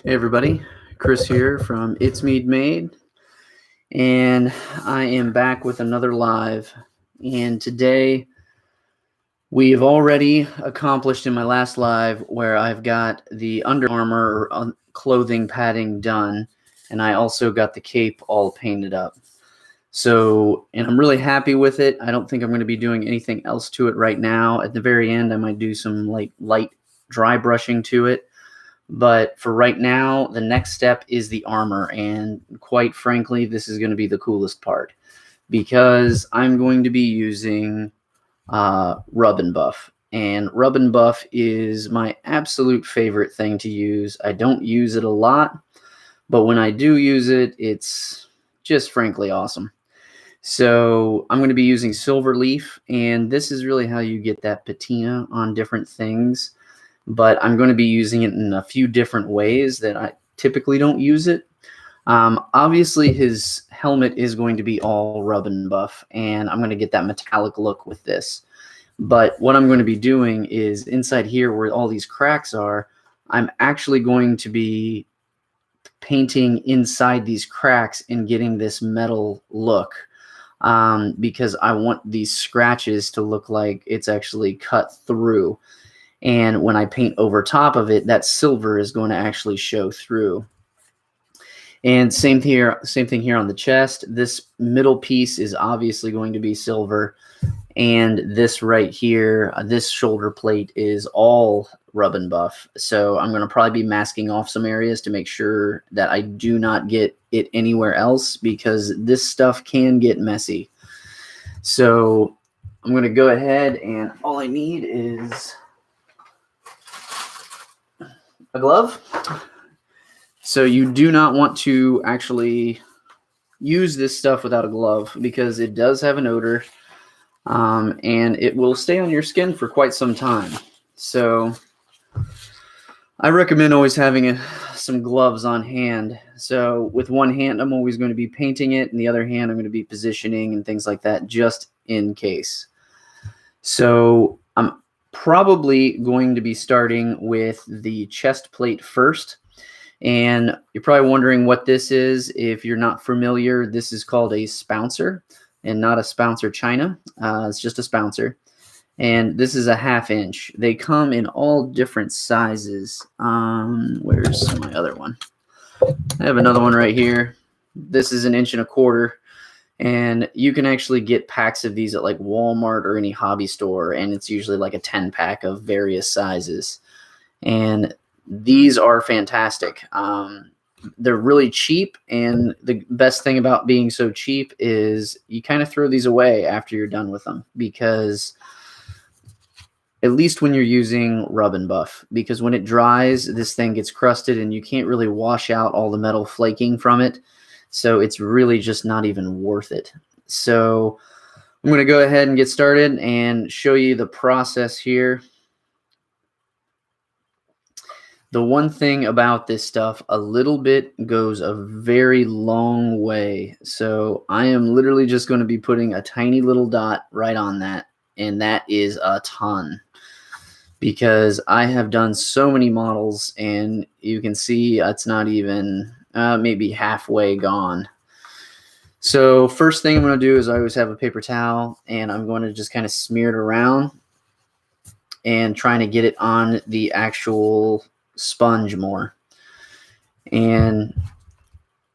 Hey everybody, Chris here from It's Mead Made, and I am back with another live. And today we have already accomplished in my last live where I've got the Under Armour clothing padding done, and I also got the cape all painted up. So, and I'm really happy with it. I don't think I'm going to be doing anything else to it right now. At the very end, I might do some light dry brushing to it. But for right now, the next step is the armor. And quite frankly, this is going to be the coolest part because I'm going to be using Rub and Buff. And Rub and Buff is my absolute favorite thing to use. I don't use it a lot, but when I do use it, it's just frankly awesome. So I'm going to be using Silver Leaf, and this is really how you get that patina on different things. But I'm going to be using it in a few different ways that I typically don't use it. Obviously, his helmet is going to be all Rub and Buff, and I'm going to get that metallic look with this. But what I'm going to be doing is inside here where all these cracks are, I'm actually going to be painting inside these cracks and getting this metal look because I want these scratches to look like it's actually cut through. And when I paint over top of it, that silver is going to actually show through. And same thing here on the chest. This middle piece is obviously going to be silver. And this right here, this shoulder plate is all Rub and Buff. So I'm going to probably be masking off some areas to make sure that I do not get it anywhere else because this stuff can get messy. So I'm going to go ahead and all I need is a glove. So you do not want to actually use this stuff without a glove because it does have an odor and it will stay on your skin for quite some time. So I recommend always having some gloves on hand. So with one hand, I'm always going to be painting it, and the other hand, I'm going to be positioning and things like that just in case. So I'm probably going to be starting with the chest plate first. And you're probably wondering what this is. If you're not familiar, this is called a spouncer and not a spouncer china. It's just a spouncer. And this is a 1/2 inch. They come in all different sizes. Where's my other one? I have another one right here. This is 1.25 inches. And you can actually get packs of these at like Walmart or any hobby store, and it's usually like a 10-pack of various sizes. And these are fantastic. They're really cheap, and the best thing about being so cheap is you kind of throw these away after you're done with them, because at least when you're using Rub and Buff, because when it dries, this thing gets crusted and you can't really wash out all the metal flaking from it. So it's really just not even worth it. So I'm going to go ahead and get started and show you the process here. The one thing about this stuff, a little bit goes a very long way. So I am literally just going to be putting a tiny little dot right on that. And that is a ton, because I have done so many models, and you can see it's not even maybe halfway gone. So first thing I'm going to do is I always have a paper towel, and I'm going to just kind of smear it around and trying to get it on the actual sponge more. And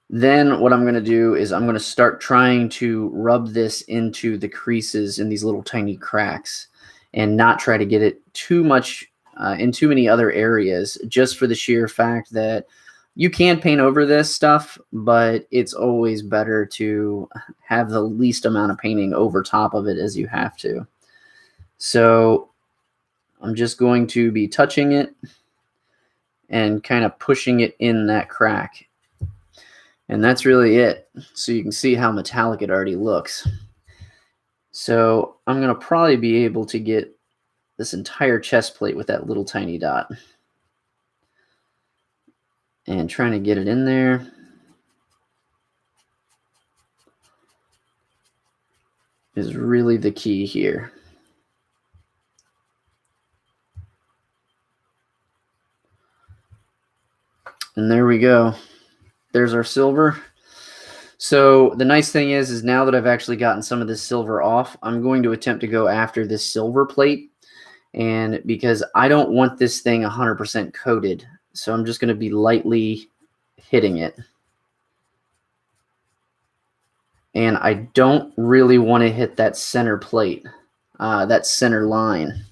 then what I'm going to do is I'm going to start trying to rub this into the creases in these little tiny cracks, and not try to get it too much in too many other areas, just for the sheer fact that you can paint over this stuff, but it's always better to have the least amount of painting over top of it as you have to. So I'm just going to be touching it and kind of pushing it in that crack. And that's really it. So you can see how metallic it already looks. So I'm going to probably be able to get this entire chest plate with that little tiny dot. And trying to get it in there. Is really the key here. And there we go. There's our silver. So the nice thing is now that I've actually gotten some of this silver off, I'm going to attempt to go after this silver plate. And because I don't want this thing 100% coated, so I'm just going to be lightly hitting it. And I don't really want to hit that center plate, that center line.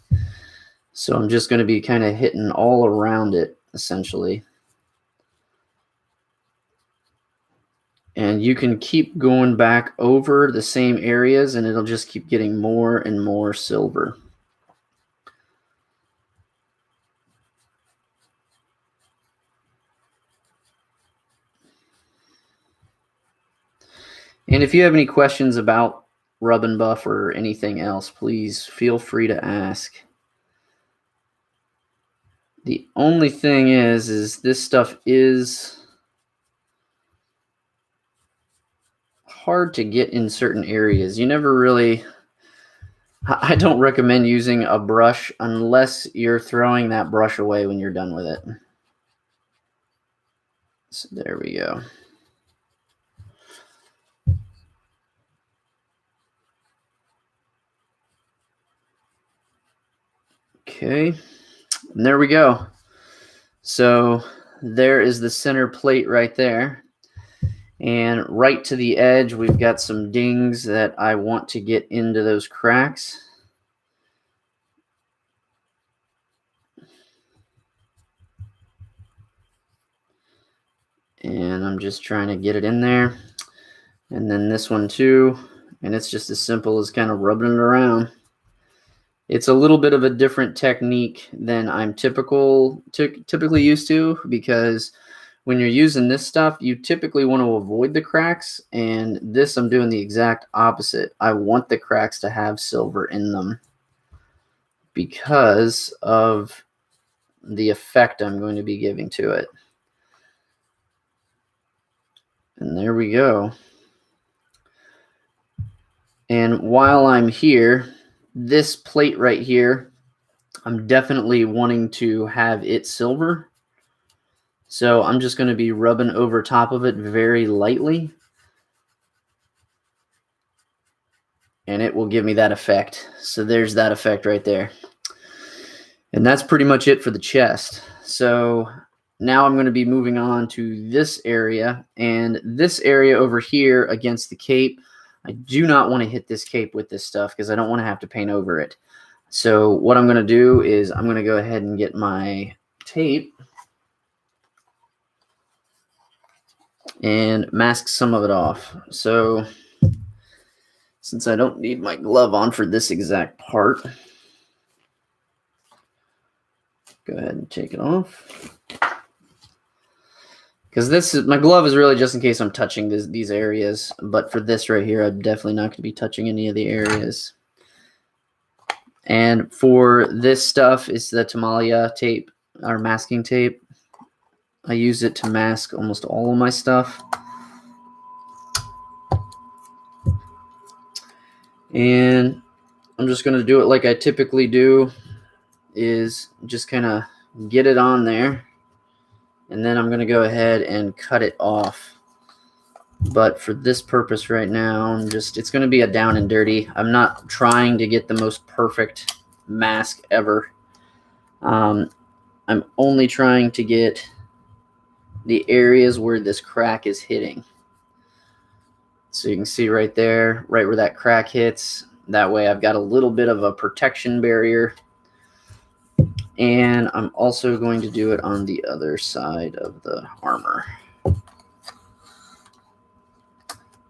So I'm just going to be kind of hitting all around it, essentially. And you can keep going back over the same areas, and it'll just keep getting more and more silver. And if you have any questions about rub and buff or anything else, please feel free to ask. The only thing is this stuff is hard to get in certain areas. You never really, I don't recommend using a brush unless you're throwing that brush away when you're done with it. So there we go. Okay, and there we go. So there is the center plate right there. And right to the edge, we've got some dings that I want to get into those cracks. And I'm just trying to get it in there. And then this one too. And it's just as simple as kind of rubbing it around. It's a little bit of a different technique than I'm typically used to, because when you're using this stuff, you typically want to avoid the cracks, and this I'm doing the exact opposite. I want the cracks to have silver in them because of the effect I'm going to be giving to it. And there we go. And while I'm here, this plate right here, I'm definitely wanting to have it silver. So I'm just going to be rubbing over top of it very lightly. And it will give me that effect. So there's that effect right there. And that's pretty much it for the chest. So now I'm going to be moving on to this area. And this area over here against the cape, I do not want to hit this cape with this stuff because I don't want to have to paint over it. So what I'm going to do is I'm going to go ahead and get my tape and mask some of it off. So since I don't need my glove on for this exact part, go ahead and take it off. Because my glove is really just in case I'm touching these areas. But for this right here, I'm definitely not going to be touching any of the areas. And for this stuff, it's the Tamalia tape, or masking tape. I use it to mask almost all of my stuff. And I'm just going to do it like I typically do, is just kind of get it on there. And then I'm going to go ahead and cut it off. But for this purpose right now, it's going to be a down and dirty. I'm not trying to get the most perfect mask ever. I'm only trying to get the areas where this crack is hitting. So you can see right there, right where that crack hits. That way I've got a little bit of a protection barrier. And I'm also going to do it on the other side of the armor. And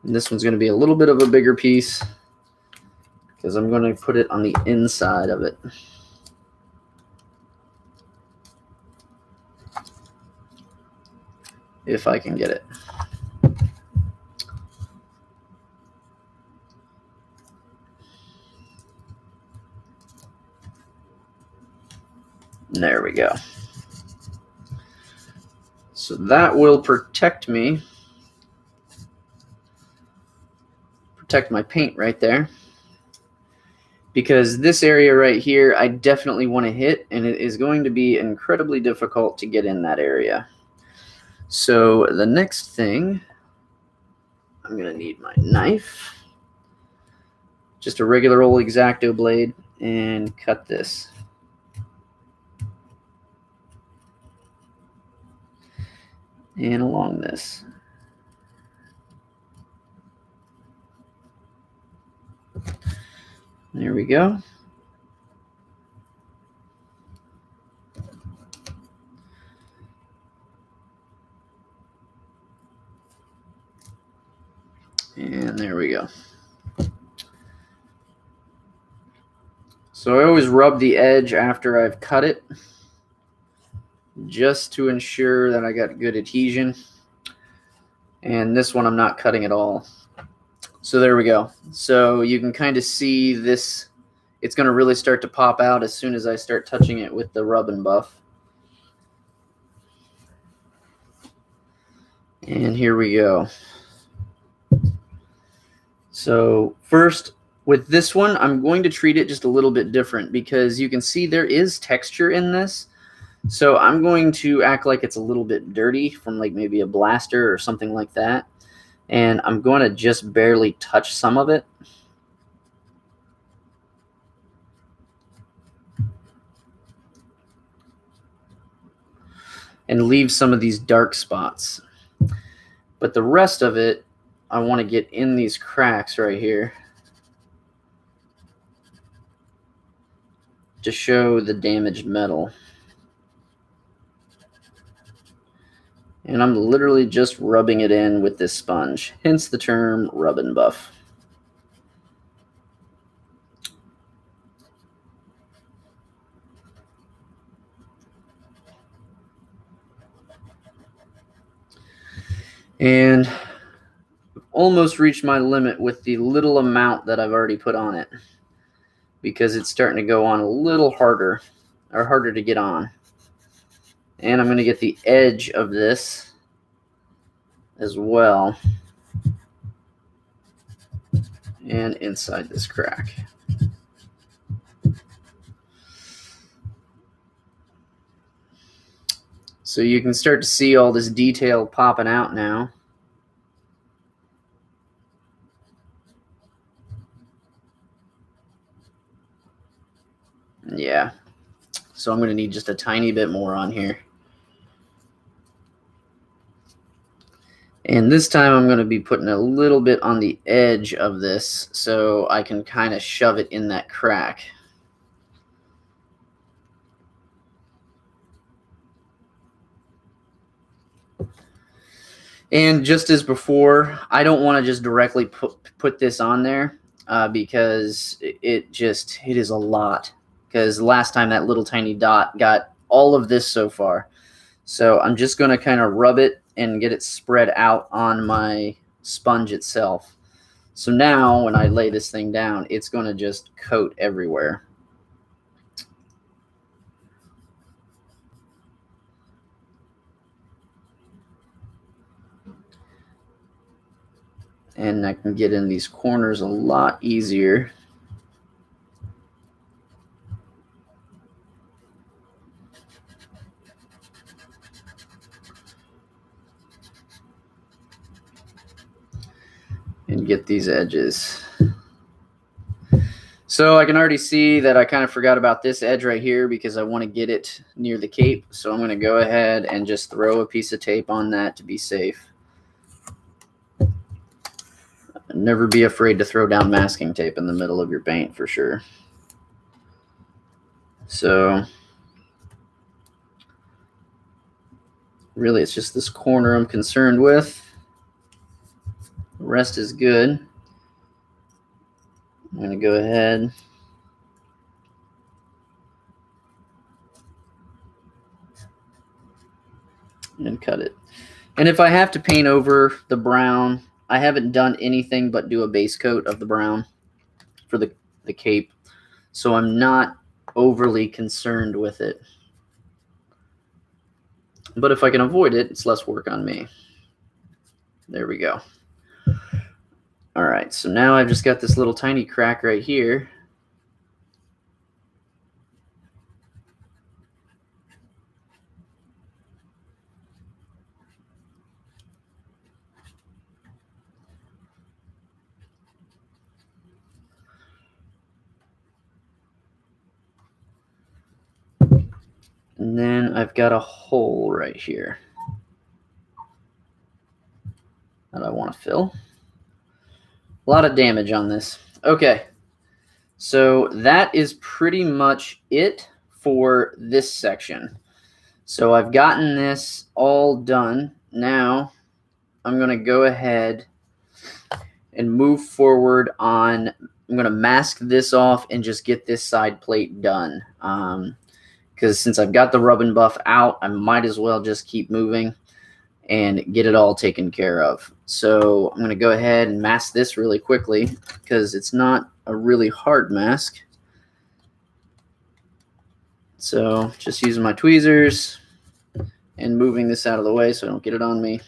this one's going to be a little bit of a bigger piece because I'm going to put it on the inside of it. If I can get it. There we go. So that will protect me. Protect my paint right there. Because this area right here, I definitely want to hit, and it is going to be incredibly difficult to get in that area. So the next thing, I'm going to need my knife, just a regular old X-Acto blade, and cut this. And along this. There we go. And there we go. So I always rub the edge after I've cut it, just to ensure that I got good adhesion. And this one I'm not cutting at all. So there we go. So you can kind of see this, it's going to really start to pop out as soon as I start touching it with the rub and buff. And here we go. So first, with this one, I'm going to treat it just a little bit different because you can see there is texture in this. So I'm going to act like it's a little bit dirty from like maybe a blaster or something like that. And I'm going to just barely touch some of it. And leave some of these dark spots. But the rest of it, I want to get in these cracks right here to show the damaged metal. And I'm literally just rubbing it in with this sponge, hence the term rub and buff. And almost reached my limit with the little amount that I've already put on it, because it's starting to go on a little harder, or harder to get on. And I'm going to get the edge of this as well, and inside this crack. So you can start to see all this detail popping out now. Yeah, so I'm going to need just a tiny bit more on here. And this time I'm going to be putting a little bit on the edge of this so I can kind of shove it in that crack. And just as before, I don't want to just directly put this on there because it is a lot. Because last time that little tiny dot got all of this so far. So I'm just going to kind of rub it and get it spread out on my sponge itself. So now when I lay this thing down, it's going to just coat everywhere. And I can get in these corners a lot easier. And get these edges. So I can already see that I kind of forgot about this edge right here because I want to get it near the cape. So I'm going to go ahead and just throw a piece of tape on that to be safe. Never be afraid to throw down masking tape in the middle of your paint for sure. So really it's just this corner I'm concerned with. The rest is good. I'm going to go ahead and cut it. And if I have to paint over the brown, I haven't done anything but do a base coat of the brown for the cape. So I'm not overly concerned with it. But if I can avoid it, it's less work on me. There we go. All right, so now I've just got this little tiny crack right here. And then I've got a hole right here that I want to fill. A lot of damage on this. Okay, so that is pretty much it for this section. So I've gotten this all done. Now I'm going to go ahead and move forward on, I'm going to mask this off and just get this side plate done. Because since I've got the rub and buff out, I might as well just keep moving and get it all taken care of. So I'm going to go ahead and mask this really quickly because it's not a really hard mask. So just using my tweezers and moving this out of the way so I don't get it on me.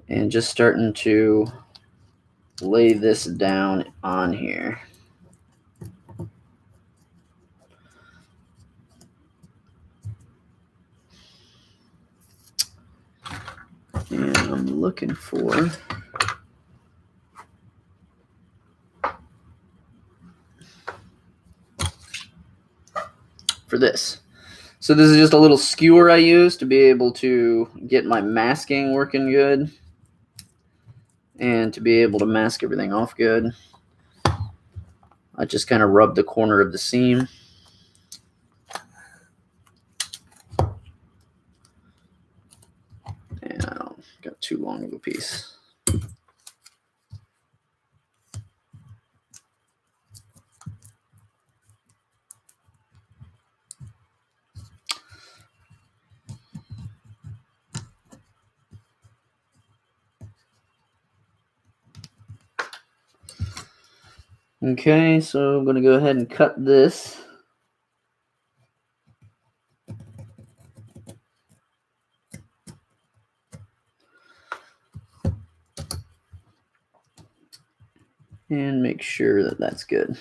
And just starting to lay this down on here. And I'm looking for this. So this is just a little skewer I use to be able to get my masking working good and to be able to mask everything off good. I just kind of rub the corner of the seam. And I don't got too long of a piece. Okay, so I'm going to go ahead and cut this. And make sure that that's good.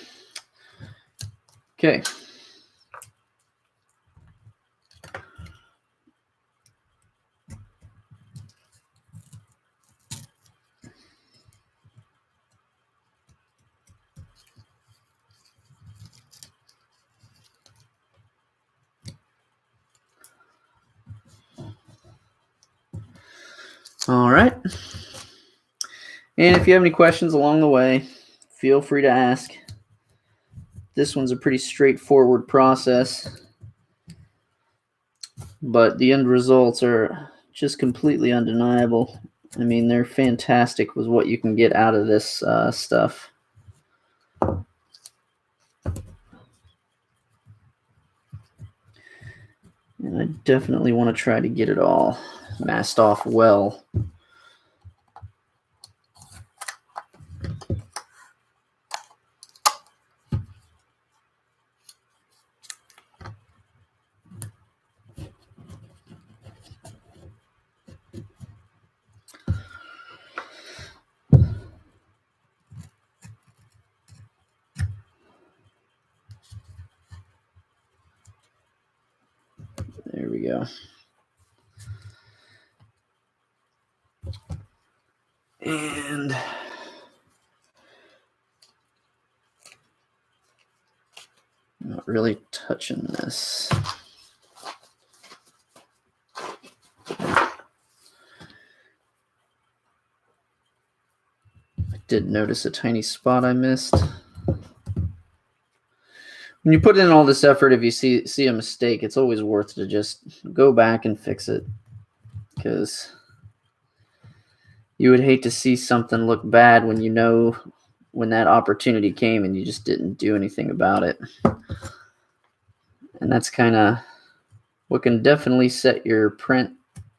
Okay. All right. And if you have any questions along the way, feel free to ask. This one's a pretty straightforward process, but the end results are just completely undeniable. I mean, they're fantastic with what you can get out of this stuff. And I definitely want to try to get it all masked off well. There we go. And not really touching this. I did notice a tiny spot I missed. When you put in all this effort, if you see a mistake, it's always worth to just go back and fix it, because you would hate to see something look bad when you know when that opportunity came and you just didn't do anything about it. And that's kind of what can definitely set your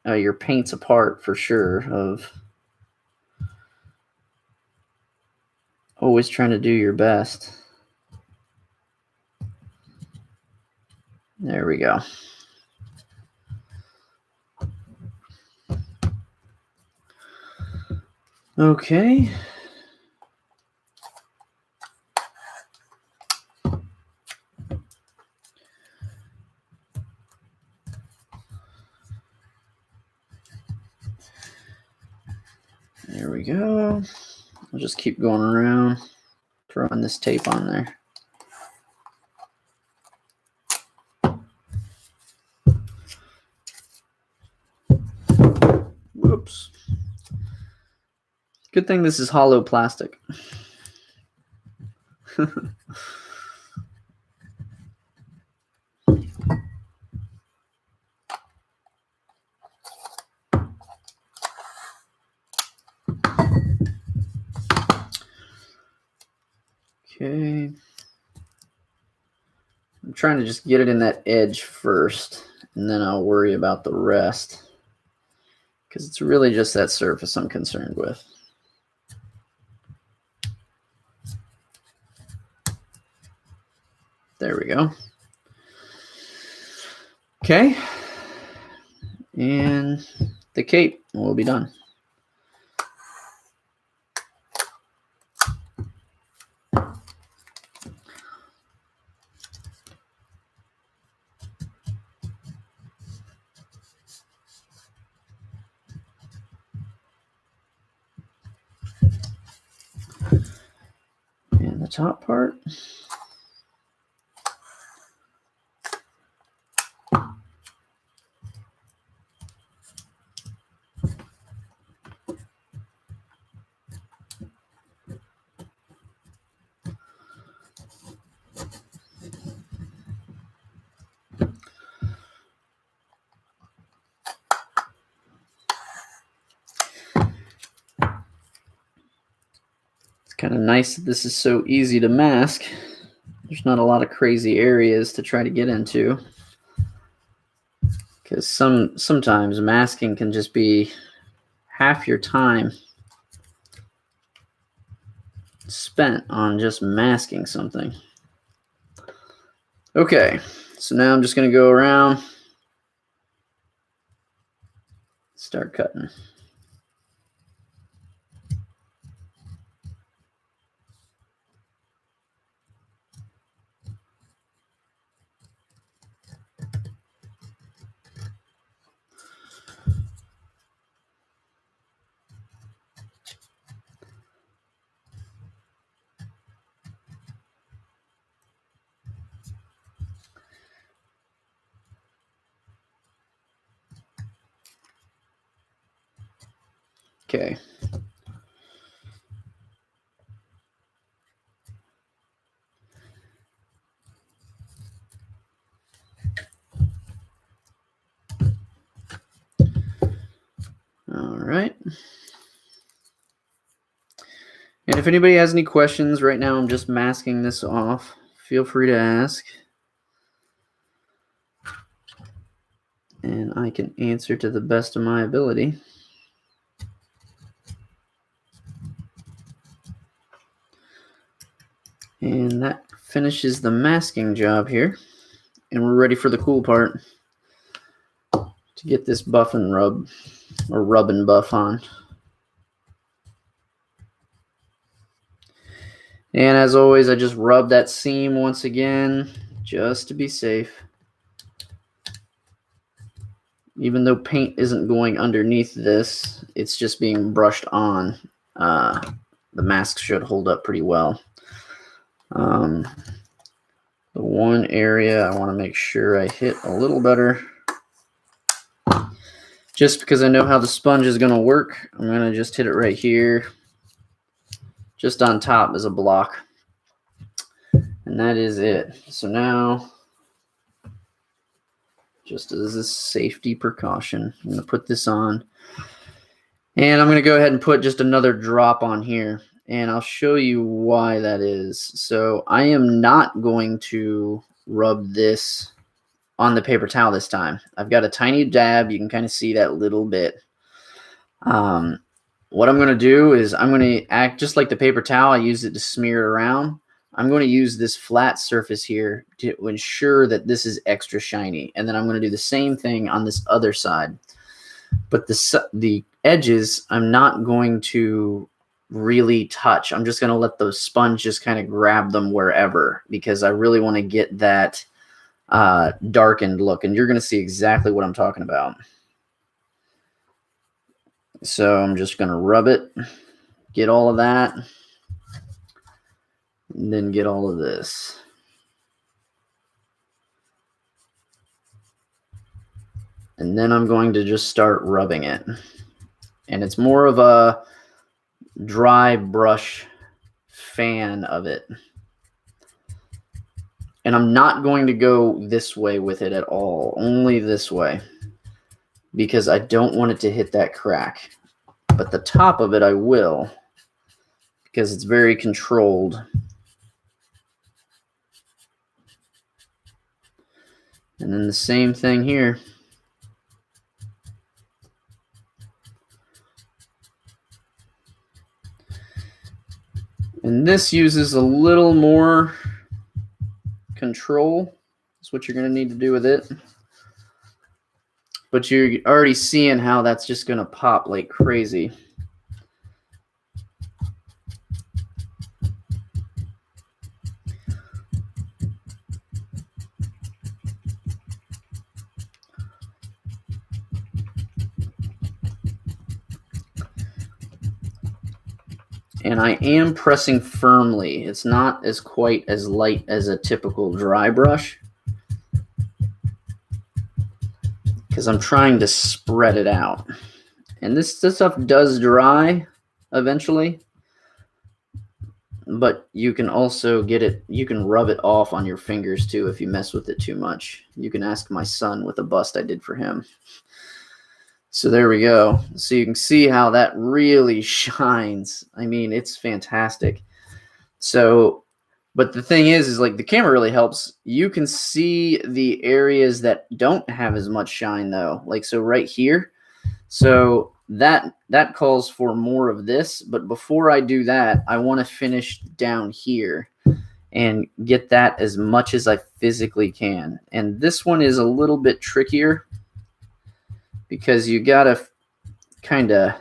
your paints apart for sure, of always trying to do your best. There we go. Okay. There we go. I'll just keep going around, throwing this tape on there. Oops. Good thing this is hollow plastic. Okay. I'm trying to just get it in that edge first, and then I'll worry about the rest, because it's really just that surface I'm concerned with. There we go. Okay. And the cape will be done. And the top part. Kind of nice that this is so easy to mask. There's not a lot of crazy areas to try to get into, because sometimes masking can just be half your time spent on just masking something. Okay, so now I'm just going to go around, start cutting. Okay. All right. And if anybody has any questions, right now I'm just masking this off. Feel free to ask, and I can answer to the best of my ability. And that finishes the masking job here. And we're ready for the cool part, to get this buff and rub, or rub and buff on. And as always, I just rub that seam once again, just to be safe. Even though paint isn't going underneath this, it's just being brushed on. The mask should hold up pretty well. The one area I want to make sure I hit a little better, just because I know how the sponge is going to work, I'm going to just hit it right here, just on top as a block. And that is it. So now, just as a safety precaution, I'm going to put this on. And I'm going to go ahead and put just another drop on here. And I'll show you why that is. So I am not going to rub this on the paper towel this time. I've got a tiny dab. You can kind of see that little bit. What I'm going to do is I'm going to act just like the paper towel. I use it to smear it around. I'm going to use this flat surface here to ensure that this is extra shiny. And then I'm going to do the same thing on this other side. But the edges, I'm not going to really touch. I'm just going to let the sponge just kind of grab them wherever, because I really want to get that darkened look. And you're going to see exactly what I'm talking about. So I'm just going to rub it, get all of that, and then get all of this. And then I'm going to just start rubbing it. And it's more of a dry brush fan of it. And I'm not going to go this way with it at all, only this way, because I don't want it to hit that crack. But the top of it I will, because it's very controlled. And then the same thing here. And this uses a little more control. That's what you're going to need to do with it. But you're already seeing how that's just going to pop like crazy. And I am pressing firmly. It's not as quite as light as a typical dry brush, because I'm trying to spread it out. And this stuff does dry eventually, but you can also get it, you can rub it off on your fingers too if you mess with it too much. You can ask my son with a bust I did for him. So there we go. So you can see how that really shines. I mean, it's fantastic. So, but the thing is like the camera really helps. You can see the areas that don't have as much shine though. Like, so right here. So that calls for more of this. But before I do that, I want to finish down here and get that as much as I physically can. And this one is a little bit trickier, because you gotta kind of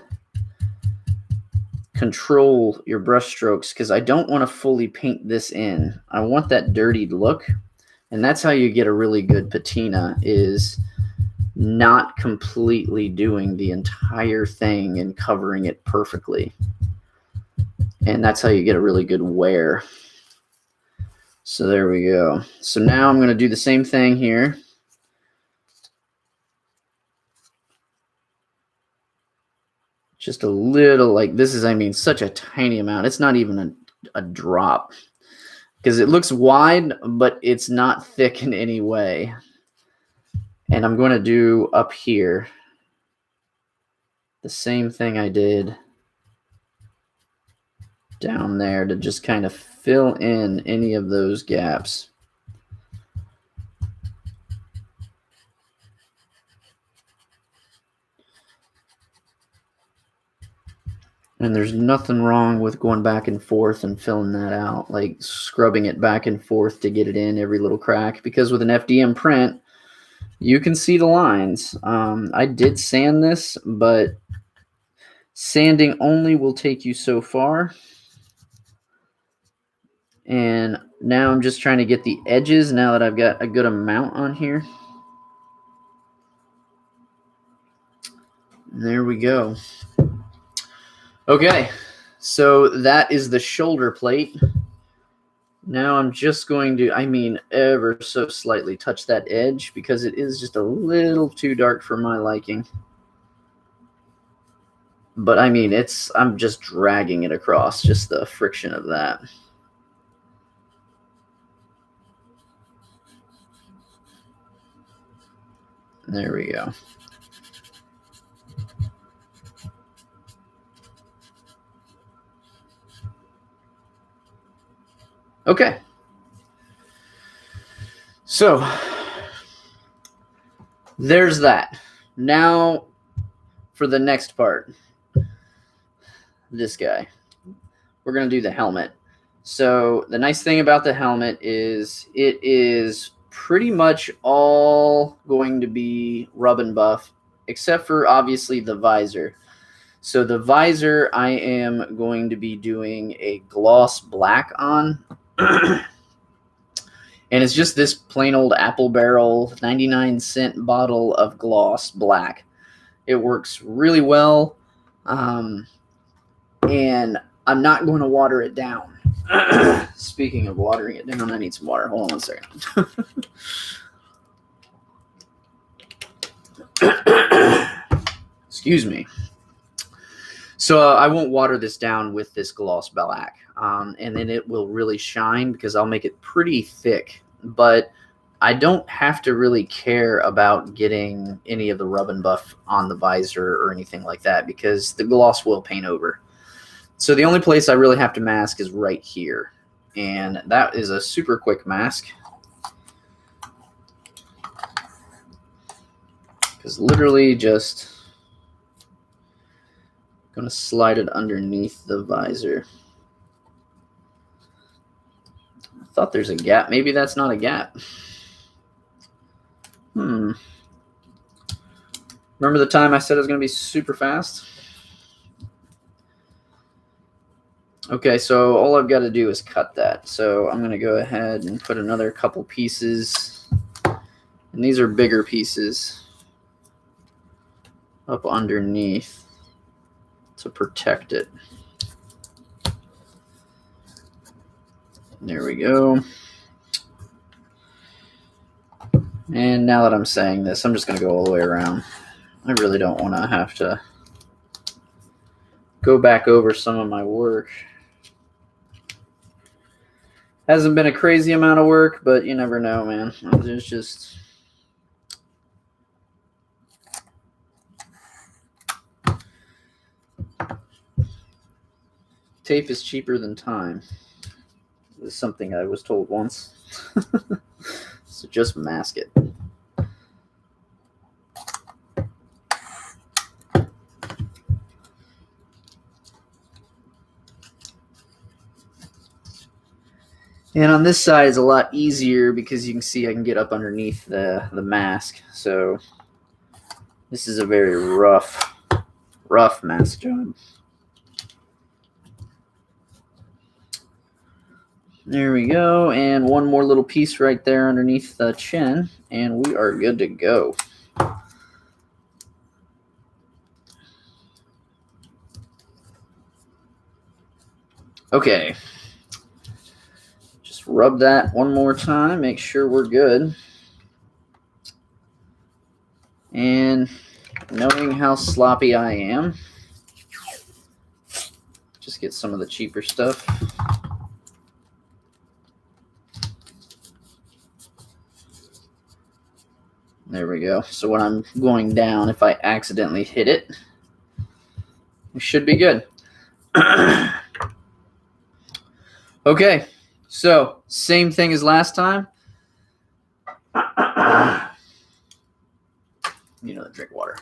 control your brush strokes, because I don't want to fully paint this in. I want that dirtied look, and that's how you get a really good patina, is not completely doing the entire thing and covering it perfectly. And that's how you get a really good wear. So there we go. So now I'm going to do the same thing here. Just a little, like this is, I mean, such a tiny amount. It's not even a drop, because it looks wide, but it's not thick in any way. And I'm going to do up here the same thing I did down there, to just kind of fill in any of those gaps. And there's nothing wrong with going back and forth and filling that out, like scrubbing it back and forth to get it in every little crack, because with an FDM print, you can see the lines. I did sand this, but sanding only will take you so far. And now I'm just trying to get the edges now that I've got a good amount on here. And there we go. Okay, so that is the shoulder plate. Now I'm just going to, I mean, ever so slightly touch that edge, because it is just a little too dark for my liking. But I mean, I'm just dragging it across, just the friction of that. There we go. Okay. So there's that. Now for the next part, this guy. We're going to do the helmet. So the nice thing about the helmet is it is pretty much all going to be rub and buff, except for obviously the visor. So the visor I am going to be doing a gloss black on. And it's just this plain old Apple Barrel 99-cent bottle of gloss black. It works really well. And I'm not going to water it down. Speaking of watering it down, I need some water. Hold on 1 second. Excuse me. So I won't water this down with this gloss black, and then it will really shine because I'll make it pretty thick. But I don't have to really care about getting any of the rub and buff on the visor or anything like that because the gloss will paint over. So the only place I really have to mask is right here, and that is a super quick mask because literally just going to slide it underneath the visor. I thought there's a gap. Maybe that's not a gap. Remember the time I said it was going to be super fast? Okay, so all I've got to do is cut that. So I'm going to go ahead and put another couple pieces, and these are bigger pieces, up underneath to protect it. There we go. And now that I'm saying this, I'm just going to go all the way around. I really don't want to have to go back over some of my work. Hasn't been a crazy amount of work, but you never know, man. There's just... tape is cheaper than time. Is something I was told once. So just mask it. And on this side it's a lot easier because you can see I can get up underneath the mask. So this is a very rough mask job. There we go, and one more little piece right there underneath the chin, and we are good to go. Okay, just rub that one more time, make sure we're good. And knowing how sloppy I am, just get some of the cheaper stuff. There we go. So when I'm going down, if I accidentally hit it, we should be good. Okay, so same thing as last time. You know, drink water.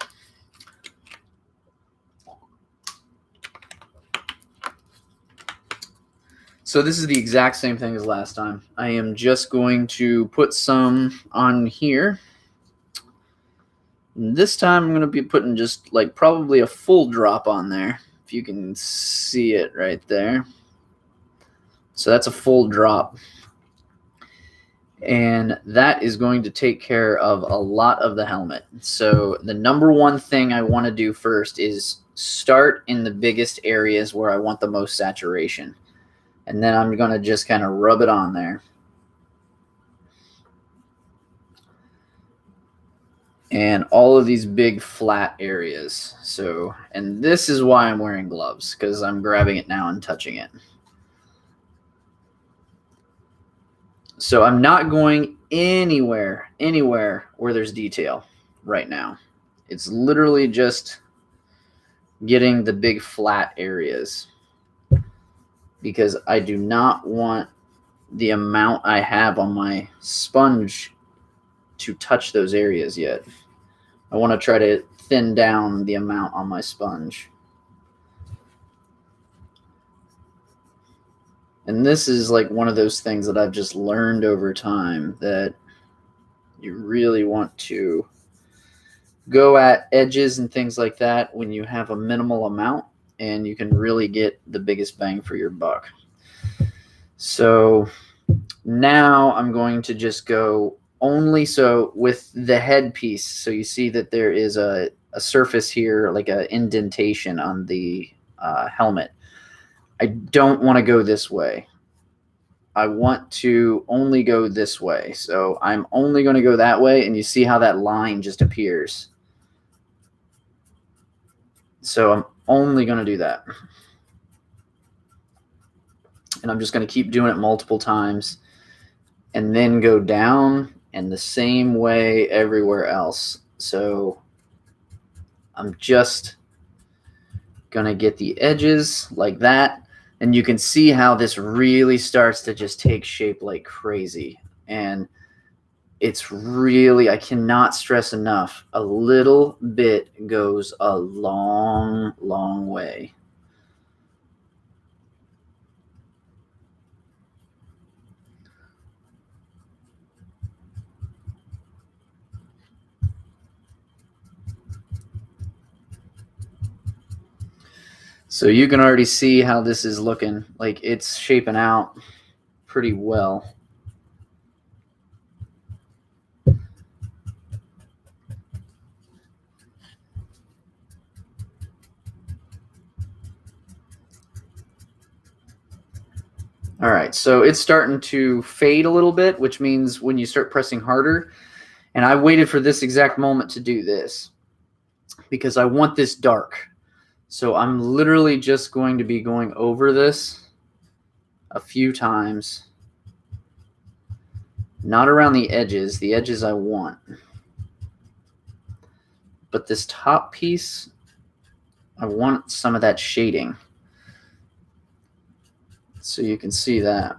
So this is the exact same thing as last time. I am just going to put some on here. This time I'm going to be putting just like probably a full drop on there, if you can see it right there. So that's a full drop. And that is going to take care of a lot of the helmet. So the number one thing I want to do first is start in the biggest areas where I want the most saturation. And then I'm going to just kind of rub it on there. And all of these big flat areas. So, and this is why I'm wearing gloves, because I'm grabbing it now and touching it. So I'm not going anywhere where there's detail right now. It's literally just getting the big flat areas, because I do not want the amount I have on my sponge to touch those areas yet. I want to try to thin down the amount on my sponge. And this is like one of those things that I've just learned over time, that you really want to go at edges and things like that when you have a minimal amount, and you can really get the biggest bang for your buck. So now I'm going to just go only so with the headpiece. So you see that there is a surface here, like an indentation on the helmet. I don't want to go this way. I want to only go this way. So I'm only going to go that way, and you see how that line just appears. So I'm only going to do that. And I'm just going to keep doing it multiple times and then go down, and the same way everywhere else. So I'm just going to get the edges like that. And you can see how this really starts to just take shape like crazy. And it's really, I cannot stress enough, a little bit goes a long, long way. So you can already see how this is looking. Like, it's shaping out pretty well. All right, so it's starting to fade a little bit, which means when you start pressing harder, and I waited for this exact moment to do this because I want this dark. So I'm literally just going to be going over this a few times. Not around the edges. The edges I want. But this top piece, I want some of that shading. So you can see that.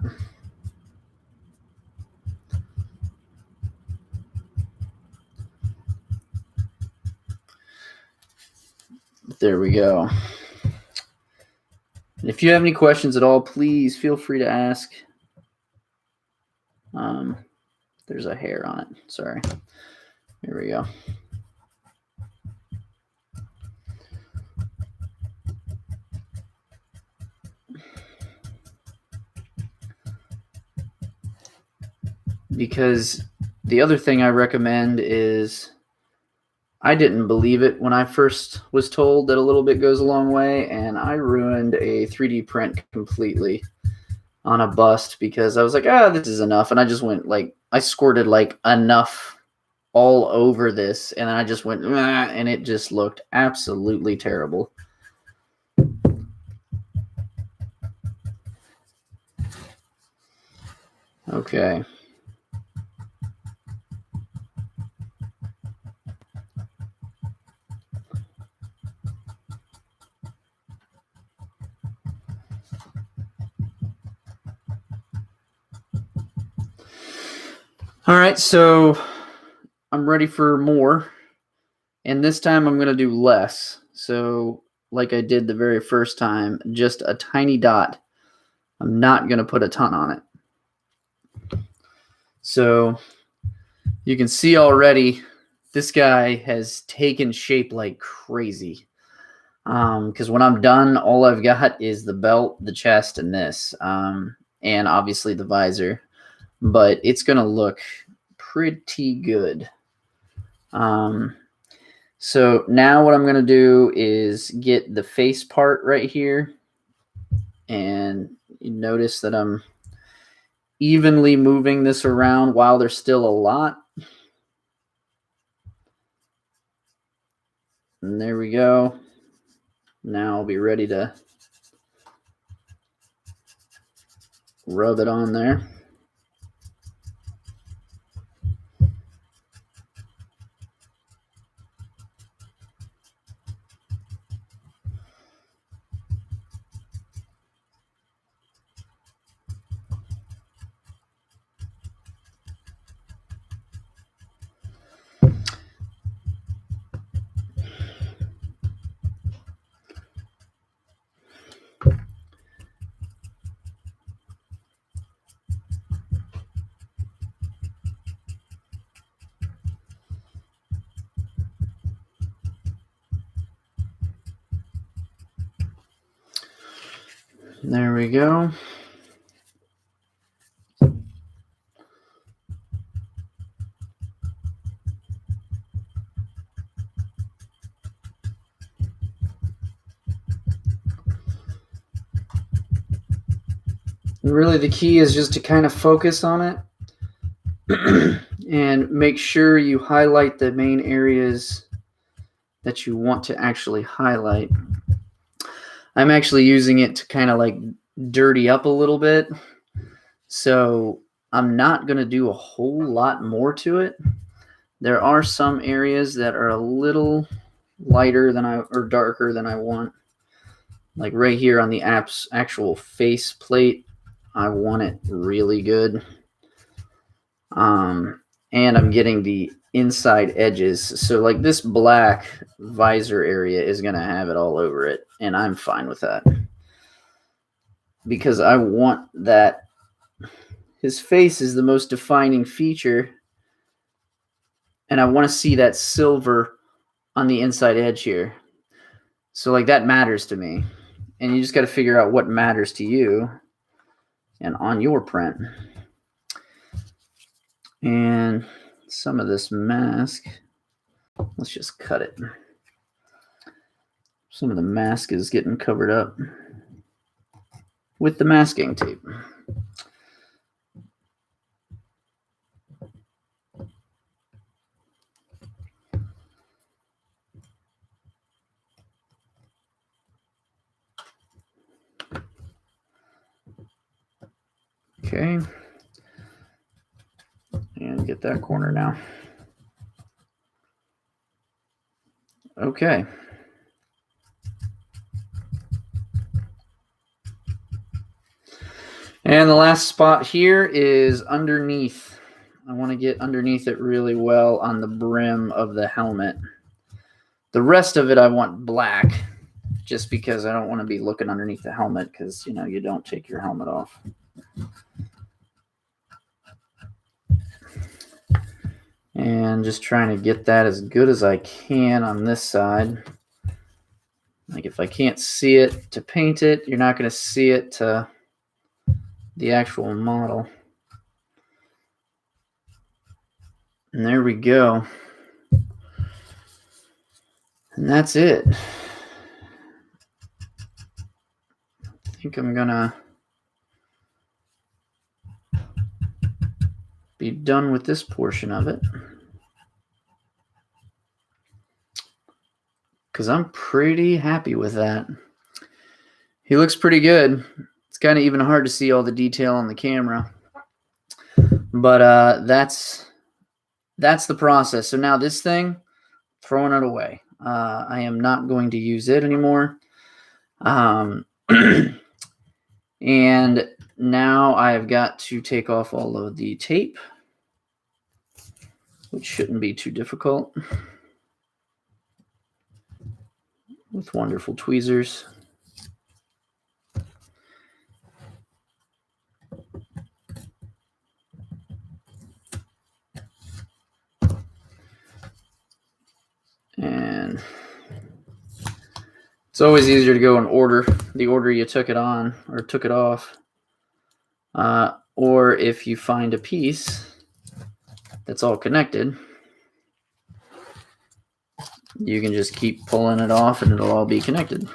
There we go. And if you have any questions at all, please feel free to ask. There's a hair on it. Sorry. Here we go. Because the other thing I recommend is, I didn't believe it when I first was told that a little bit goes a long way, and I ruined a 3D print completely on a bust because I was like, this is enough. And I just went like, I squirted like enough all over this, and I just went, and it just looked absolutely terrible. Okay. All right, so I'm ready for more, and this time I'm going to do less. So like I did the very first time, just a tiny dot. I'm not going to put a ton on it. So you can see already this guy has taken shape like crazy. Because when I'm done, all I've got is the belt, the chest, and this, and obviously the visor. But it's going to look pretty good. So now what I'm going to do is get the face part right here. And you notice that I'm evenly moving this around while there's still a lot. And there we go. Now I'll be ready to rub it on there. There we go. Really, the key is just to kind of focus on it and make sure you highlight the main areas that you want to actually highlight. I'm actually using it to kind of like dirty up a little bit. So I'm not going to do a whole lot more to it. There are some areas that are a little lighter than or darker than I want. Like right here on the app's actual face plate, I want it really good. And I'm getting the inside edges. So like this black visor area is going to have it all over it. And I'm fine with that. Because I want that. His face is the most defining feature. And I want to see that silver on the inside edge here. So like that matters to me. And you just got to figure out what matters to you and on your print. And some of this mask, let's just cut it. Some of the mask is getting covered up with the masking tape. Okay. And get that corner now. Okay. And the last spot here is underneath. I want to get underneath it really well on the brim of the helmet. The rest of it I want black, just because I don't want to be looking underneath the helmet, because, you know, you don't take your helmet off. And just trying to get that as good as I can on this side. Like if I can't see it to paint it, you're not going to see it to the actual model. And there we go. And that's it. I think I'm gonna be done with this portion of it, because I'm pretty happy with that. He looks pretty good. It's kind of even hard to see all the detail on the camera, but that's the process. So now this thing, throwing it away. I am not going to use it anymore. And now I've got to take off all of the tape, which shouldn't be too difficult, with wonderful tweezers. And it's always easier to go in order, the order you took it on or took it off. Or if you find a piece that's all connected, you can just keep pulling it off and it'll all be connected,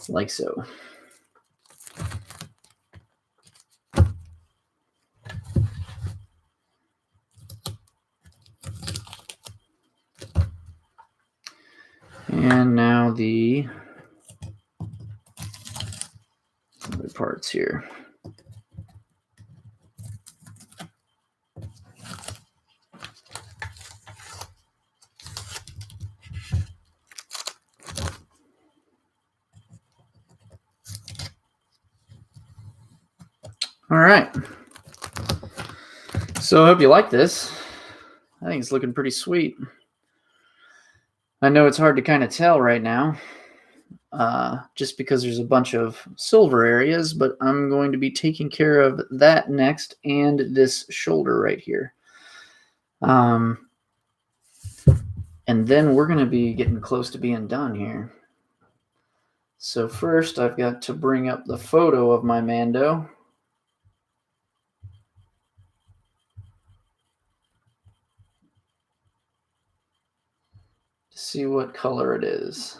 like so. And now the other parts here. All right. So I hope you like this. I think it's looking pretty sweet. I know it's hard to kind of tell right now, just because there's a bunch of silver areas, but I'm going to be taking care of that next and this shoulder right here. And then we're going to be getting close to being done here. So first I've got to bring up the photo of my Mando. To see what color it is.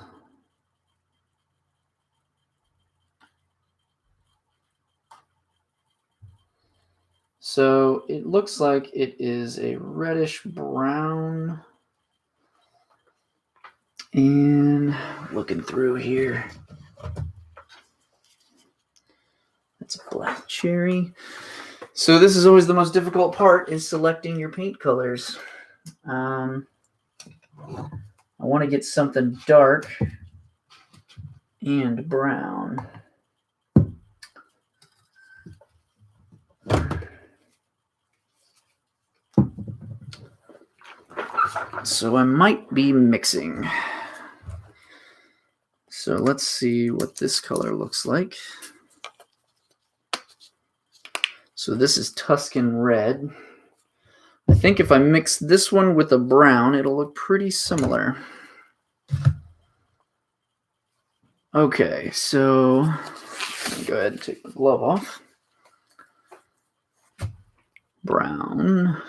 So it looks like it is a reddish brown. And looking through here, That's a black cherry. So this is always the most difficult part, is selecting your paint colors. I want to get something dark and brown. So I might be mixing. So let's see what this color looks like. So this is Tuscan Red. I think if I mix this one with a brown, it'll look pretty similar. Okay, so let me go ahead and take the glove off. Brown.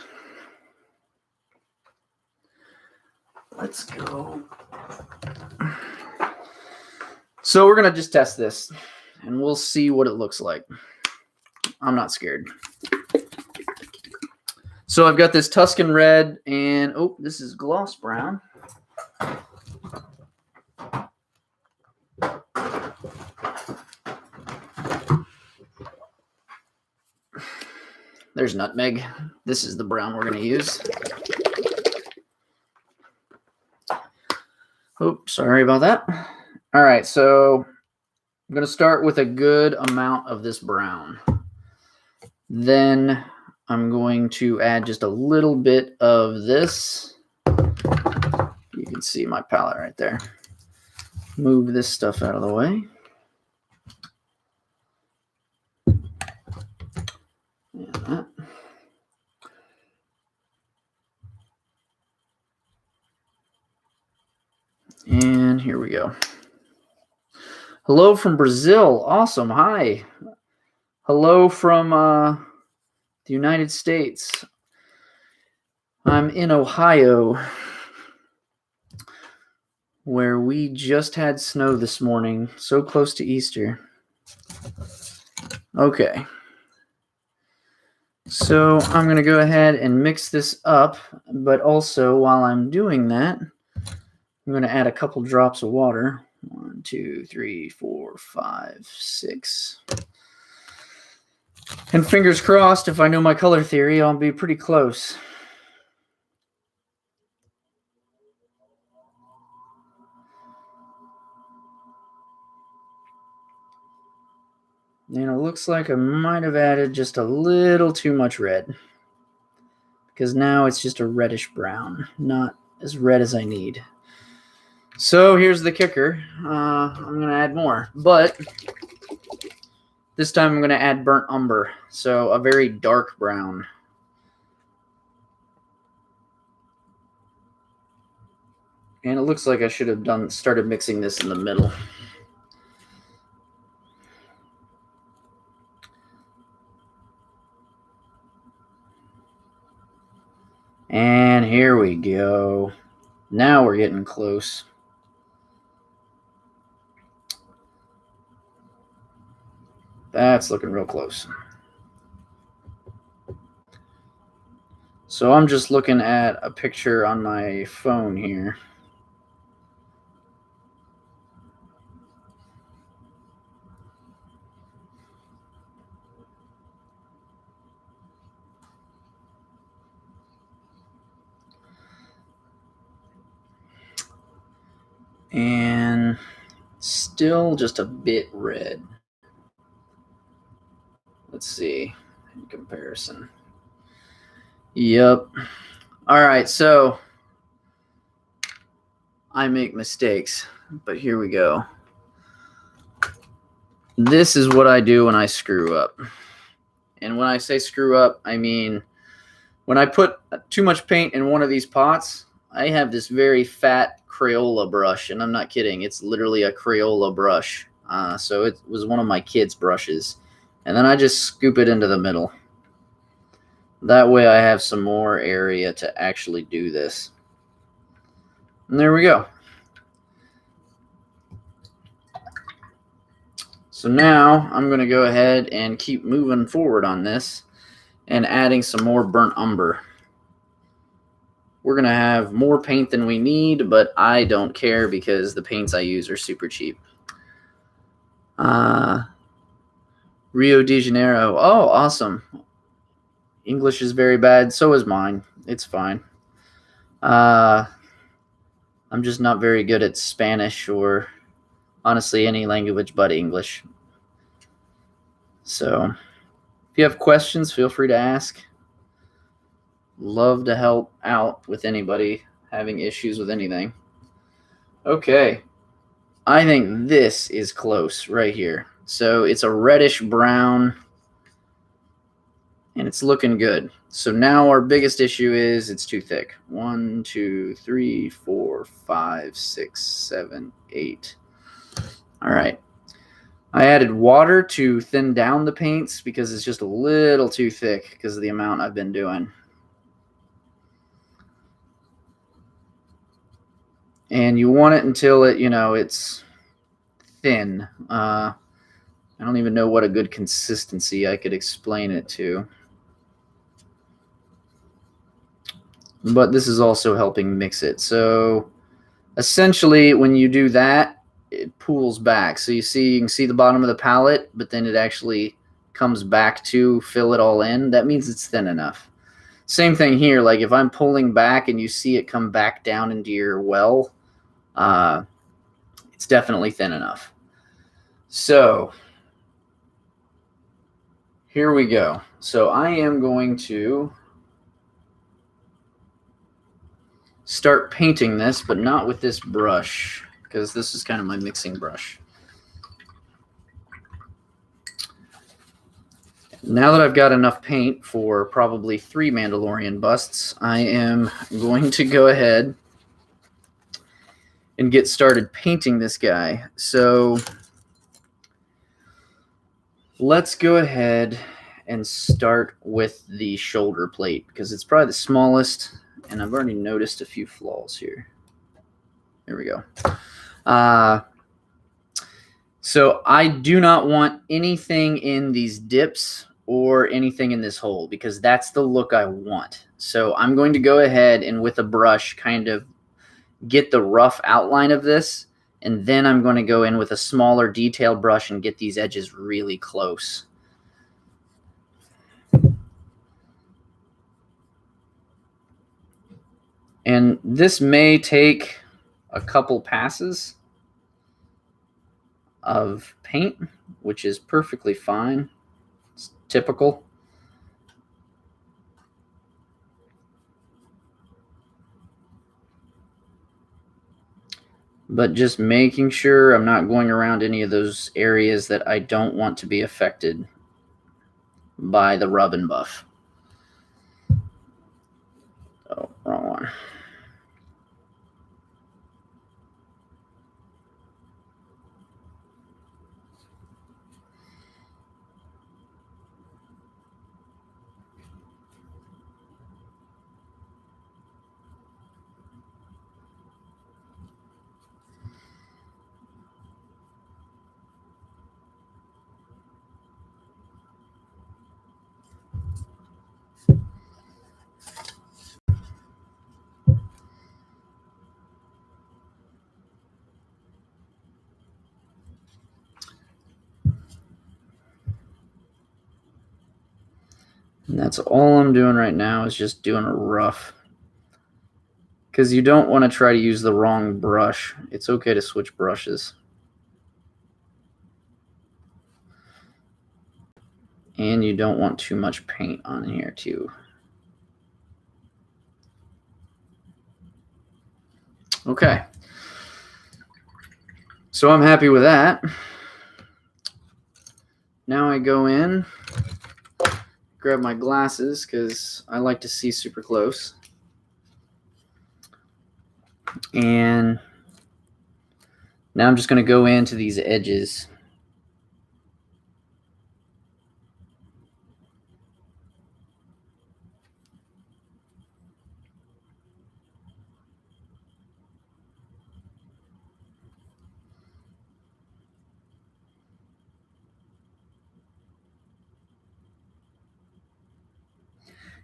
Let's go. So we're going to just test this, and we'll see what it looks like. I'm not scared. So I've got this Tuscan Red, and oh, this is gloss brown. There's nutmeg. This is the brown we're going to use. Oops, sorry about that. All right, so I'm going to start with a good amount of this brown. Then I'm going to add just a little bit of this. You can see my palette right there. Move this stuff out of the way. And that. And here we go. Hello from Brazil. Awesome. Hi. Hello from the United States. I'm in Ohio, where we just had snow this morning. So close to Easter. Okay. So I'm going to go ahead and mix this up. But also, while I'm doing that, I'm going to add a couple drops of water. 1, 2, 3, 4, 5, 6. And fingers crossed, if I know my color theory, I'll be pretty close. And it looks like I might have added just a little too much red, because now it's just a reddish brown, not as red as I need. So here's the kicker. I'm going to add more, but this time I'm going to add burnt umber, so a very dark brown. And it looks like I should have started mixing this in the middle. And here we go. Now we're getting close. That's looking real close. So I'm just looking at a picture on my phone here. And still just a bit red. Let's see in comparison. Yep. All right, so I make mistakes, but here we go. This is what I do when I screw up. And when I say screw up, I mean when I put too much paint in one of these pots, I have this very fat Crayola brush, and I'm not kidding. It's literally a Crayola brush. So it was one of my kids' brushes. And then I just scoop it into the middle. That way I have some more area to actually do this. And there we go. So now I'm going to go ahead and keep moving forward on this and adding some more burnt umber. We're going to have more paint than we need, but I don't care because the paints I use are super cheap. Rio de Janeiro. Oh, awesome. English is very bad. So is mine. It's fine. I'm just not very good at Spanish or honestly any language but English. So if you have questions, feel free to ask. Love to help out with anybody having issues with anything. Okay. I think this is close right here. So it's a reddish brown and it's looking good. So now our biggest issue is it's too thick. 1, 2, 3, 4, 5, 6, 7, 8. All right. I added water to thin down the paints because it's just a little too thick because of the amount I've been doing. And you want it until it, it's thin. I don't even know what a good consistency I could explain it to. But this is also helping mix it. So essentially when you do that, it pools back. So you can see the bottom of the palette, but then it actually comes back to fill it all in. That means it's thin enough. Same thing here. Like if I'm pulling back and you see it come back down into your well, it's definitely thin enough. So here we go. So I am going to start painting this, but not with this brush because this is kind of my mixing brush. Now that I've got enough paint for probably 3 Mandalorian busts, I am going to go ahead and get started painting this guy. So let's go ahead and start with the shoulder plate because it's probably the smallest, and I've already noticed a few flaws here. There we go. So I do not want anything in these dips or anything in this hole because that's the look I want. So I'm going to go ahead and with a brush kind of get the rough outline of this, and then I'm going to go in with a smaller detailed brush and get these edges really close. And this may take a couple passes of paint, which is perfectly fine. It's typical. But just making sure I'm not going around any of those areas that I don't want to be affected by the rub and buff. Oh, wrong one. And that's all I'm doing right now is just doing a rough. Because you don't want to try to use the wrong brush. It's okay to switch brushes. And you don't want too much paint on here too. Okay. So I'm happy with that. Now I go in, grab my glasses because I like to see super close. And now I'm just going to go into these edges.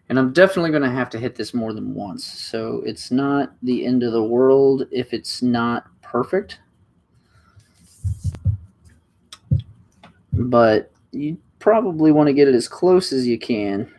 And I'm definitely going to have to hit this more than once. So it's not the end of the world if it's not perfect. but you probably want to get it as close as you can.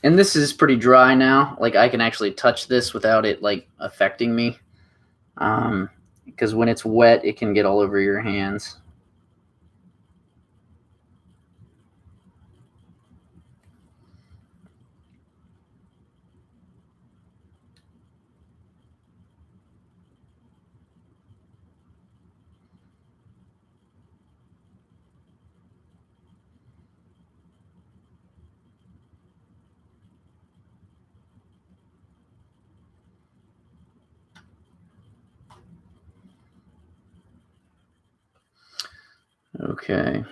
And this is pretty dry now. Like, I can actually touch this without it like affecting me. Because when it's wet, it can get all over your hands. Okay.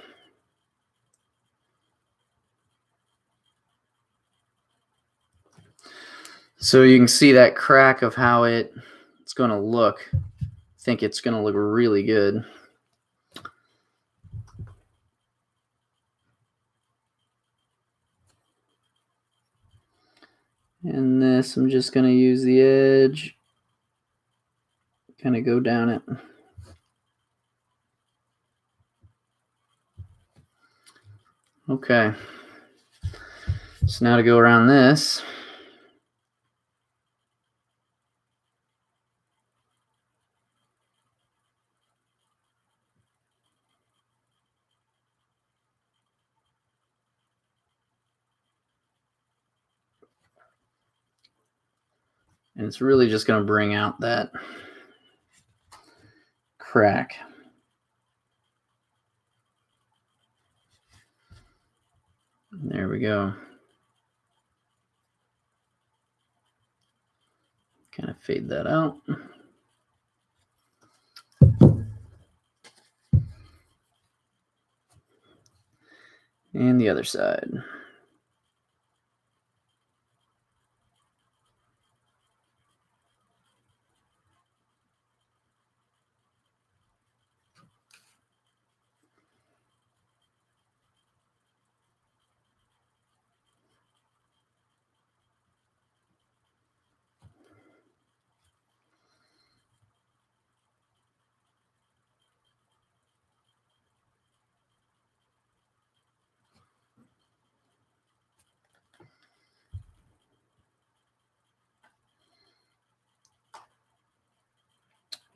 So you can see that crack of how it's going to look. I think it's going to look really good. And this, I'm just going to use the edge, kind of go down it. Okay. So now to go around this. And it's really just going to bring out that crack. There we go. Kind of fade that out. And the other side.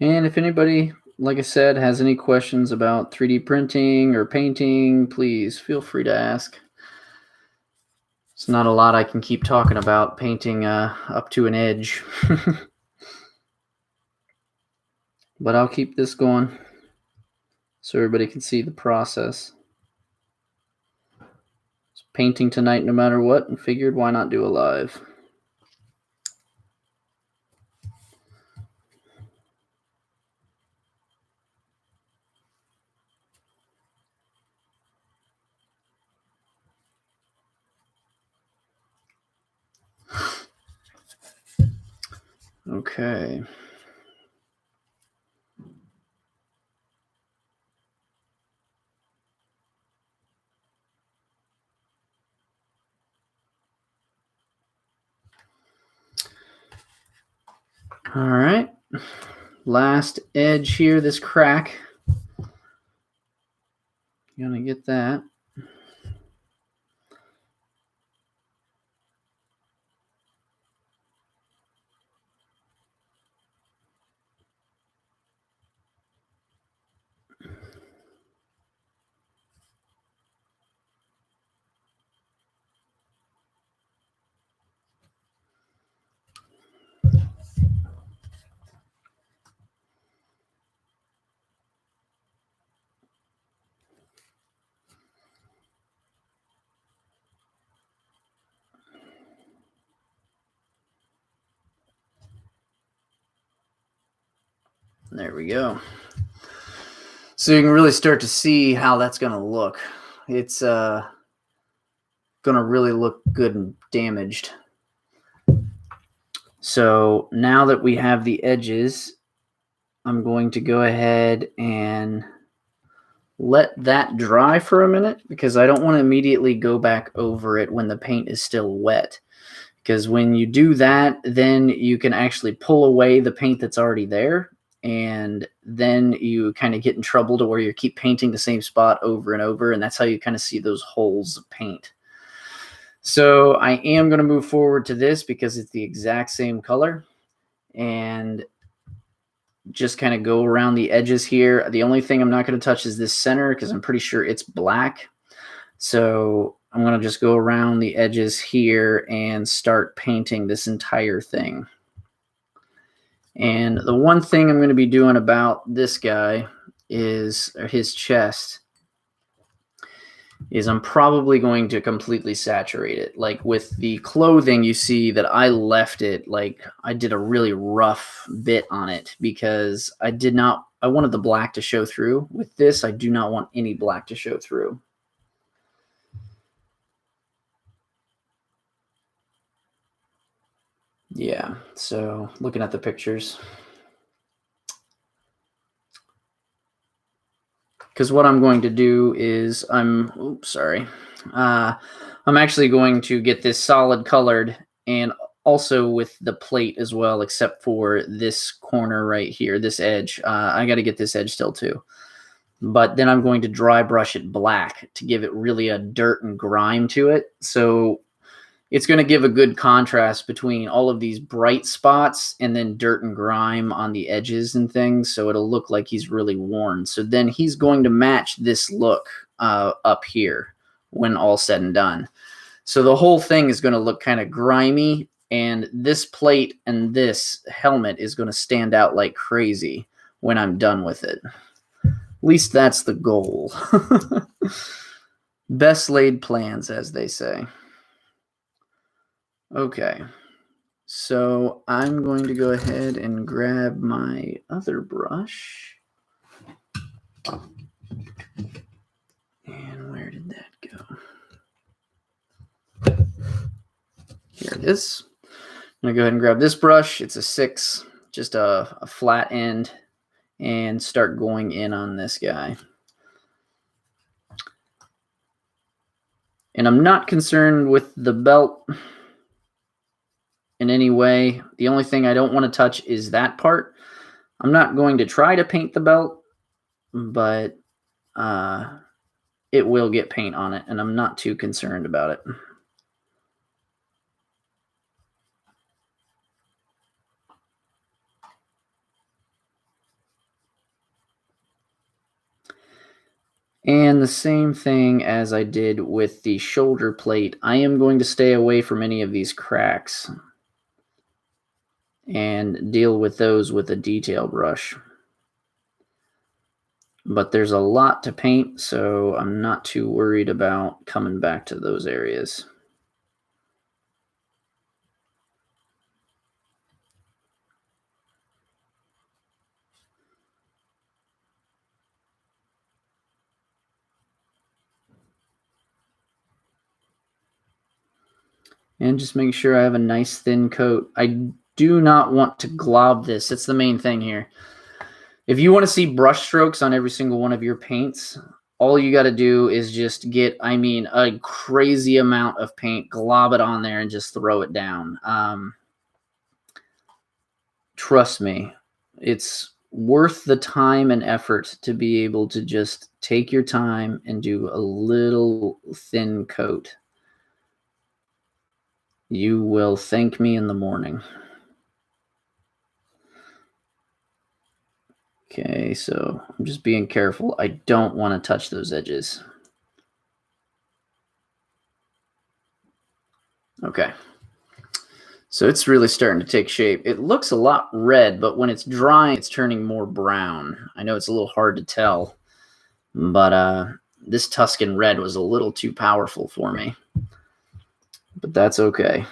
And if anybody, like I said, has any questions about 3D printing or painting, please feel free to ask. It's not a lot I can keep talking about painting up to an edge. But I'll keep this going so everybody can see the process. It's painting tonight no matter what, and figured why not do a live. Okay. All right. Last edge here, this crack. You're going to get that. There we go. So you can really start to see how that's going to look. It's going to really look good and damaged. So now that we have the edges, I'm going to go ahead and let that dry for a minute because I don't want to immediately go back over it when the paint is still wet. Because when you do that, then you can actually pull away the paint that's already there, and then you kind of get in trouble to where you keep painting the same spot over and over, and that's how you kind of see those holes of paint. So I am going to move forward to this because it's the exact same color, and just kind of go around the edges here. The only thing I'm not going to touch is this center because I'm pretty sure it's black. So I'm going to just go around the edges here and start painting this entire thing. And the one thing I'm going to be doing about this guy is, or his chest, is I'm probably going to completely saturate it. Like with the clothing, you see that I left it, like I did a really rough bit on it because I wanted the black to show through. With this, I do not want any black to show through. Yeah, so looking at the pictures. Because what I'm going to do is I'm actually going to get this solid colored and also with the plate as well, except for this corner right here, this edge. I got to get this edge still too. But then I'm going to dry brush it black to give it really a dirt and grime to it. So it's going to give a good contrast between all of these bright spots and then dirt and grime on the edges and things. So it'll look like he's really worn. So then he's going to match this look up here when all said and done. So the whole thing is going to look kind of grimy, and this plate and this helmet is going to stand out like crazy when I'm done with it. At least that's the goal. Best laid plans, as they say. Okay, so I'm going to go ahead and grab my other brush. And where did that go? Here it is. I'm going to go ahead and grab this brush. It's a 6, just a flat end, and start going in on this guy. And I'm not concerned with the belt in any way. The only thing I don't want to touch is that part. I'm not going to try to paint the belt, but it will get paint on it, and I'm not too concerned about it. And the same thing as I did with the shoulder plate, I am going to stay away from any of these cracks and deal with those with a detail brush. But there's a lot to paint, so I'm not too worried about coming back to those areas. And just make sure I have a nice thin coat. I do not want to glob this. That's the main thing here. If you want to see brush strokes on every single one of your paints, all you got to do is just get, a crazy amount of paint, glob it on there, and just throw it down. Trust me, it's worth the time and effort to be able to just take your time and do a little thin coat. You will thank me in the morning. Okay, so I'm just being careful. I don't want to touch those edges. Okay. So it's really starting to take shape. It looks a lot red, but when it's drying, it's turning more brown. I know it's a little hard to tell, but this Tuscan red was a little too powerful for me. But that's okay.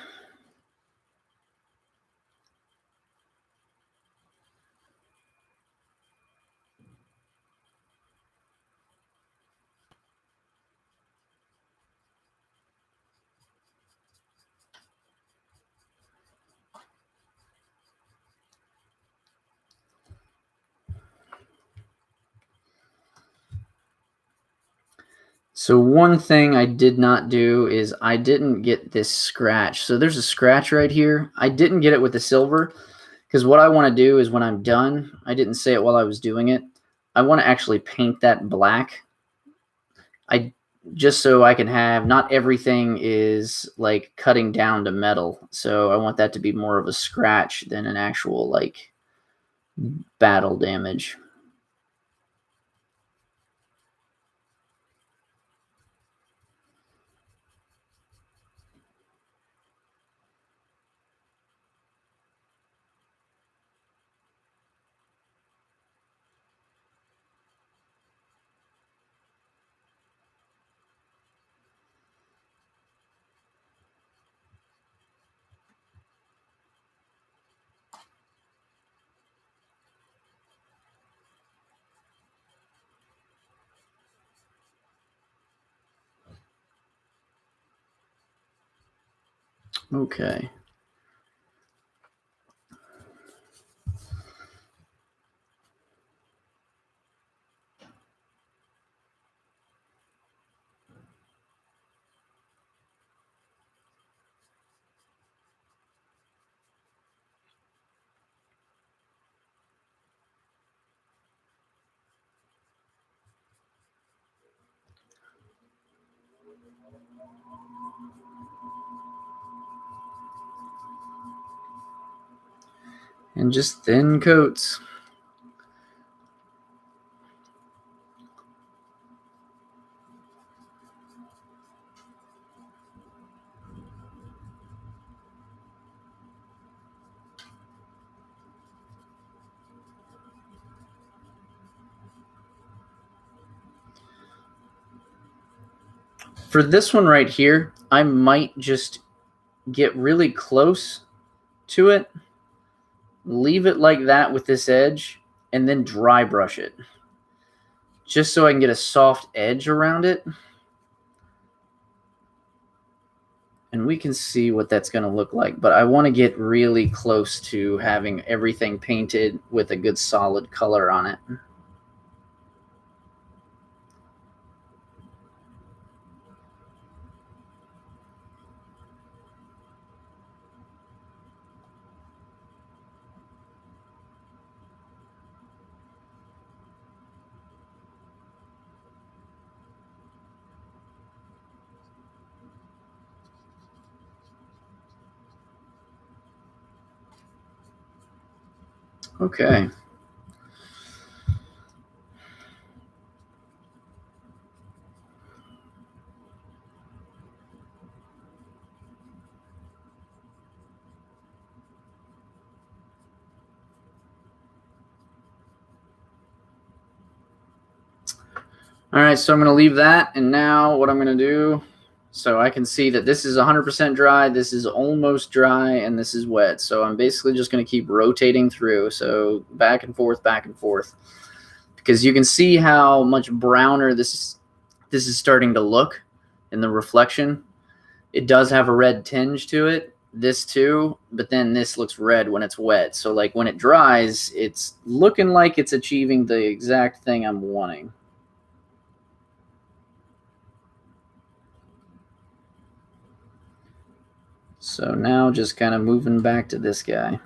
So one thing I did not do is I didn't get this scratch. So there's a scratch right here. I didn't get it with the silver because what I want to do is when I'm done, I didn't say it while I was doing it, I want to actually paint that black. Just so I can have, not everything is like cutting down to metal. So I want that to be more of a scratch than an actual like battle damage. Okay. And just thin coats. For this one right here, I might just get really close to it, leave it like that with this edge, and then dry brush it. Just so I can get a soft edge around it. And we can see what that's going to look like. But I want to get really close to having everything painted with a good solid color on it. Okay. All right, so I'm going to leave that. And now what I'm going to do, so I can see that this is 100% dry, this is almost dry, and this is wet. So I'm basically just going to keep rotating through. So back and forth, because you can see how much browner this is starting to look in the reflection. It does have a red tinge to it, this too, but then this looks red when it's wet. So like when it dries, it's looking like it's achieving the exact thing I'm wanting. So now just kind of moving back to this guy.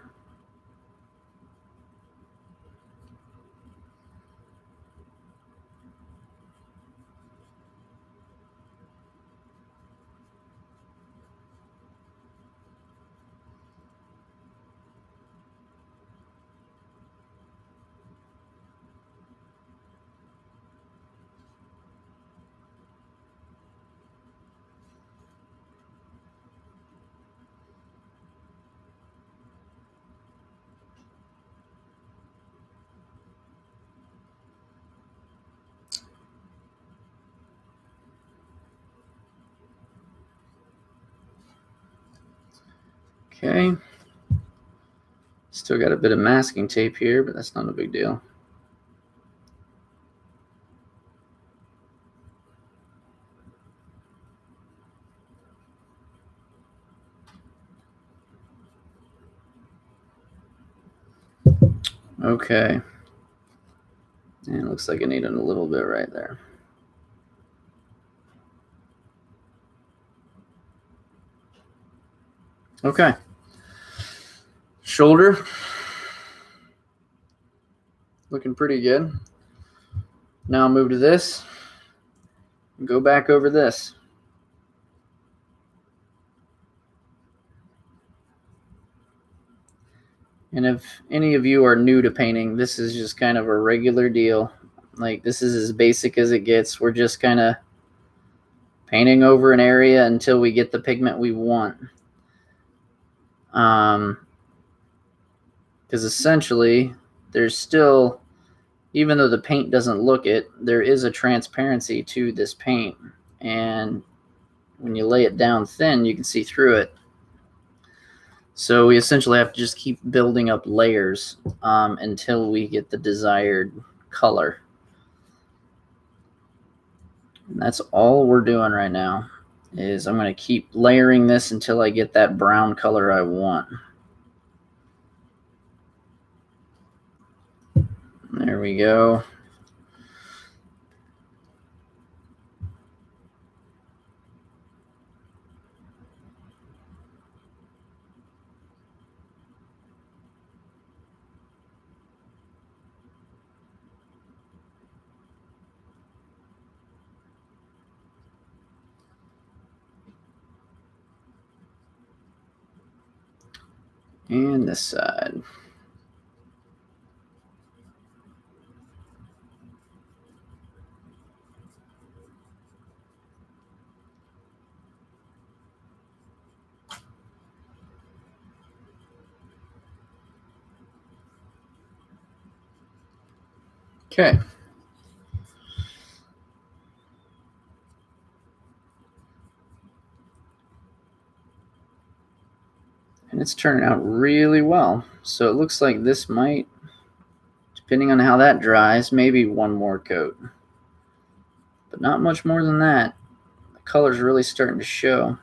Okay. Still got a bit of masking tape here, but that's not a big deal. Okay. And it looks like I need it a little bit right there. Okay. Shoulder. Looking pretty good. Now I'll move to this. Go back over this. And if any of you are new to painting, this is just kind of a regular deal. Like, this is as basic as it gets. We're just kind of painting over an area until we get the pigment we want. Because essentially, there's still, even though the paint doesn't look it, there is a transparency to this paint. And when you lay it down thin, you can see through it. So we essentially have to just keep building up layers until we get the desired color. And that's all we're doing right now, is I'm going to keep layering this until I get that brown color I want. There we go. And this side. Okay. And it's turning out really well. So it looks like this might, depending on how that dries, maybe one more coat. But not much more than that. The color's really starting to show.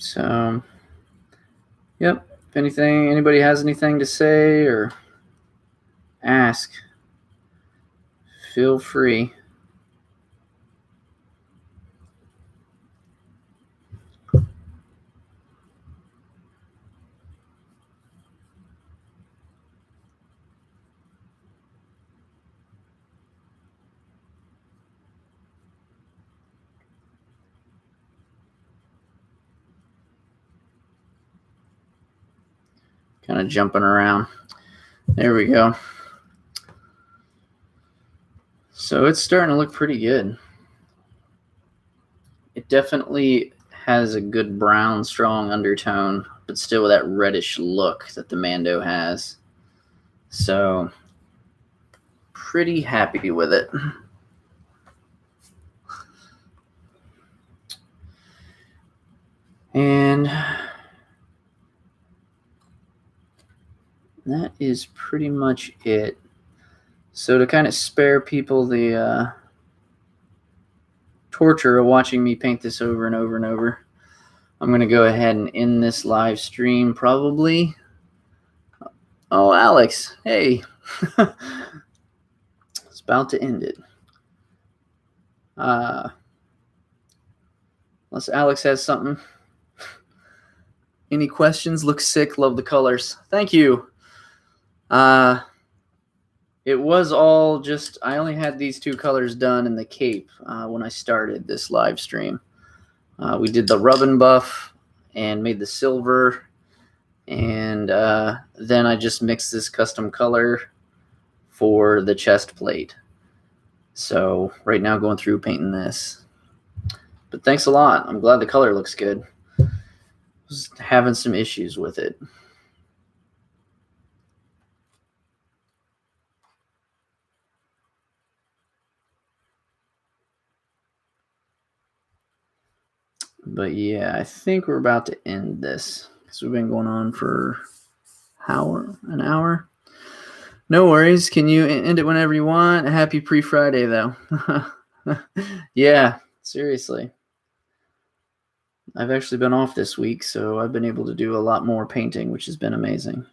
So, yep. If anybody has anything to say or ask, feel free. Kind of jumping around. There we go. So it's starting to look pretty good. It definitely has a good brown, strong undertone, but still with that reddish look that the Mando has. So, pretty happy with it. And that is pretty much it. So to kind of spare people the torture of watching me paint this over and over and over, I'm going to go ahead and end this live stream probably. Oh, Alex, hey. It's about to end it. Unless Alex has something. Any questions? Look sick. Love the colors. Thank you. It was all just, I only had these two colors done in the cape when I started this live stream. We did the rub and buff and made the silver, and then I just mixed this custom color for the chest plate. So right now going through painting this. But thanks a lot. I'm glad the color looks good. Was having some issues with it. But yeah, I think we're about to end this because we've been going on for an hour. No worries. Can you end it whenever you want? Happy pre-Friday, though. Yeah, seriously. I've actually been off this week, so I've been able to do a lot more painting, which has been amazing.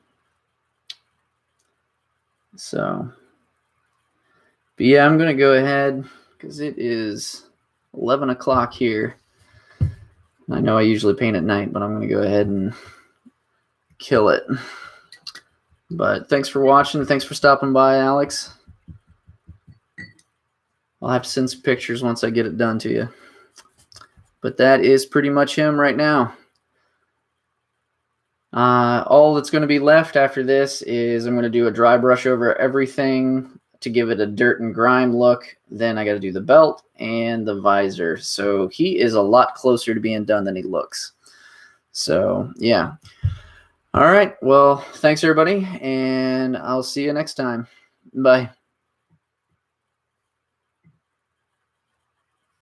So, but yeah, I'm going to go ahead because it is 11 o'clock here. I know I usually paint at night, but I'm going to go ahead and kill it. But thanks for watching. Thanks for stopping by, Alex. I'll have to send some pictures once I get it done to you. But that is pretty much him right now. All that's going to be left after this is I'm going to do a dry brush over everything to give it a dirt and grime look. Then I got to do the belt and the visor. So he is a lot closer to being done than he looks. So yeah. All right. Well, thanks everybody, and I'll see you next time. Bye.